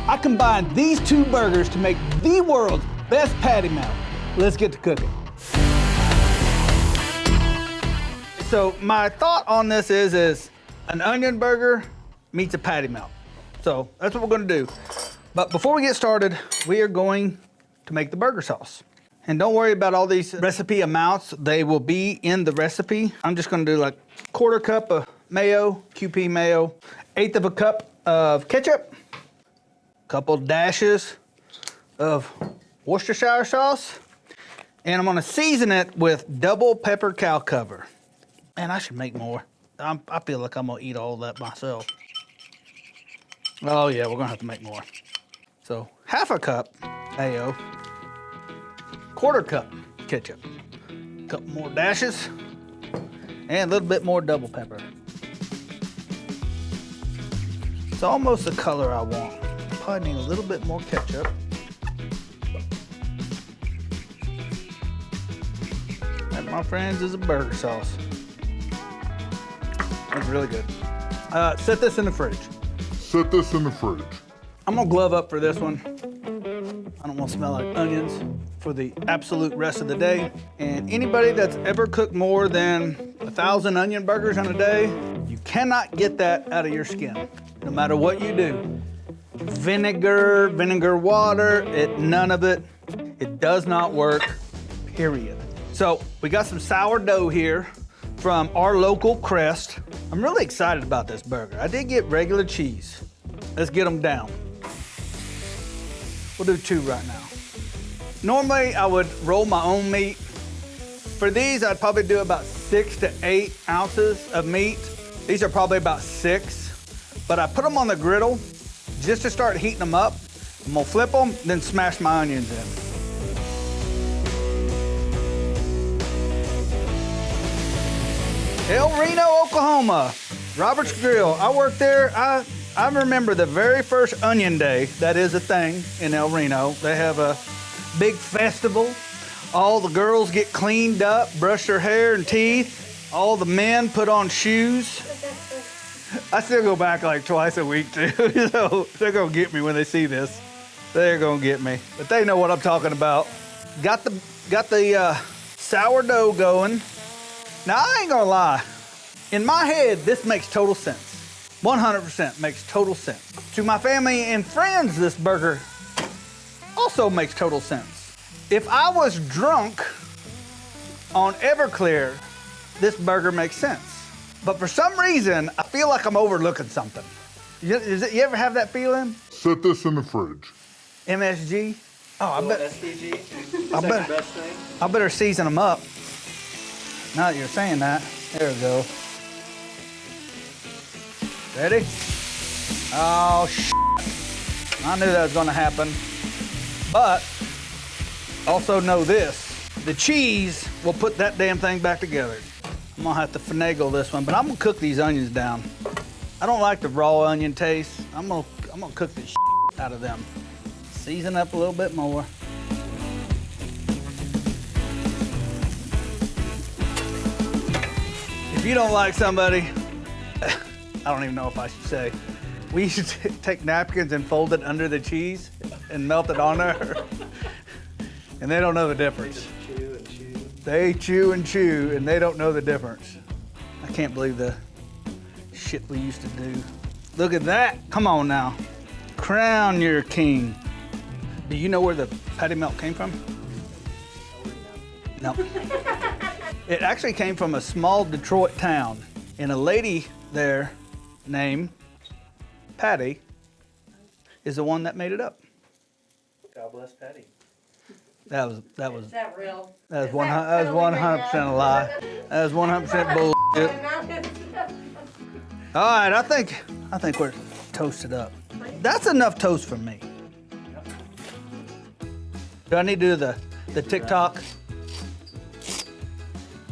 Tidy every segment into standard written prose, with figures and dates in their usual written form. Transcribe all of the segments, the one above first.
I combined these two burgers to make the world's best patty melt. Let's get to cooking. So my thought on this is an onion burger meets a patty melt. So that's what we're gonna do. But before we get started, we are going to make the burger sauce. And don't worry about all these recipe amounts. They will be in the recipe. I'm just gonna do like 1/4 cup of mayo, QP mayo, 1/8 of a cup of ketchup, couple dashes of Worcestershire sauce, and I'm gonna season it with double pepper cow cover. Man, I should make more. I feel like I'm gonna eat all that myself. Oh yeah, we're gonna have to make more. So 1/2 cup mayo, 1/4 cup ketchup, a couple more dashes, and a little bit more double pepper. It's almost the color I want. Probably need a little bit more ketchup. That, my friends, is a burger sauce. That's really good. Set this in the fridge. Set this in the fridge. I'm gonna glove up for this one. I don't want to smell like onions for the absolute rest of the day. And anybody that's ever cooked more than 1,000 onion burgers in a day, you cannot get that out of your skin, no matter what you do. Vinegar water, none of it. It does not work, period. So we got some sourdough here from our local Crest. I'm really excited about this burger. I did get regular cheese. Let's get them down. We'll do 2 right now. Normally, I would roll my own meat. For these, I'd probably do about 6 to 8 ounces of meat. These are probably about 6, but I put them on the griddle just to start heating them up. I'm gonna flip them, then smash my onions in. El Reno, Oklahoma, Robert's Grill. I worked there. I remember the very first Onion Day. That is a thing in El Reno. They have a big festival. All the girls get cleaned up, brush their hair and teeth. All the men put on shoes. I still go back like twice a week too, so they're gonna get me when they see this. They're gonna get me, but they know what I'm talking about. Got the sourdough going. Now I ain't gonna lie, in my head this makes total sense. 100% makes total sense. To my family and friends, this burger also makes total sense. If I was drunk on Everclear, this burger makes sense. But for some reason, I feel like I'm overlooking something. You ever have that feeling? Set this in the fridge. MSG? Oh, I bet. SDG. I better season them up. Now that you're saying that, there we go. Ready? Oh, shit. I knew that was gonna happen. But also know this, the cheese will put that damn thing back together. I'm gonna have to finagle this one, but I'm gonna cook these onions down. I don't like the raw onion taste. I'm gonna cook the shit out of them. Season up a little bit more. If you don't like somebody, I don't even know if I should say, we used to take napkins and fold it under the cheese and melt it on there. And they don't know the difference. They chew and chew, and they don't know the difference. I can't believe the shit we used to do. Look at that. Come on now. Crown your king. Do you know where the patty melt came from? No. It actually came from a small Detroit town, and a lady there named Patty is the one that made it up. God bless Patty. That was Is that real? That was 100% a lie. That was 100% bullshit. All right, I think we're toasted up. That's enough toast for me. Do I need to do the TikTok?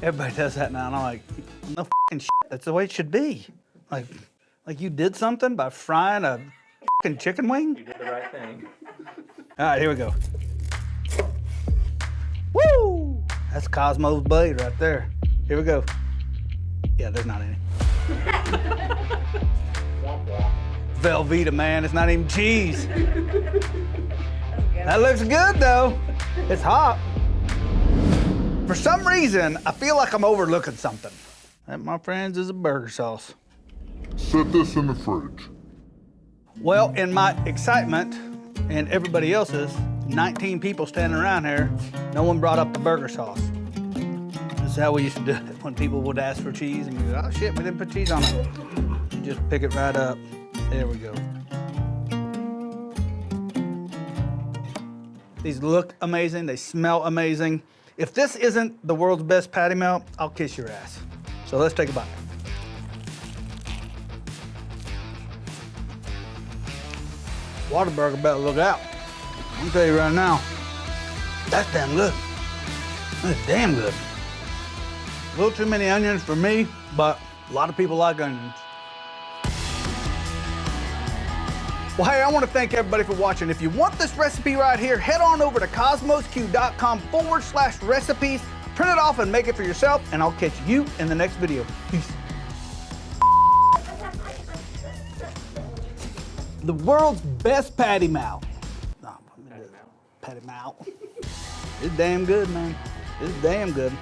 Everybody does that now, and I'm like, no fucking shit. That's the way it should be. Like you did something by frying a fucking chicken wing? You did the right thing. All right, here we go. Woo! That's Kosmo's blade right there. Here we go. Yeah, there's not any. Velveeta, man. It's not even cheese. That looks good, though. It's hot. For some reason, I feel like I'm overlooking something. That, my friends, is a burger sauce. Set this in the fridge. Well, in my excitement and everybody else's, 19 people standing around here, no one brought up the burger sauce. This is how we used to do it when people would ask for cheese and we go, oh shit, we didn't put cheese on it. You just pick it right up. There we go. These look amazing, they smell amazing. If this isn't the world's best patty melt, I'll kiss your ass. So let's take a bite. Whataburger better look out. I'm gonna tell you right now, that's damn good. That's damn good. A little too many onions for me, but a lot of people like onions. Well, hey, I want to thank everybody for watching. If you want this recipe right here, head on over to kosmosq.com/recipes, print it off and make it for yourself, and I'll catch you in the next video. Peace. The world's best patty melt. Patty melt. It's damn good, man. It's damn good.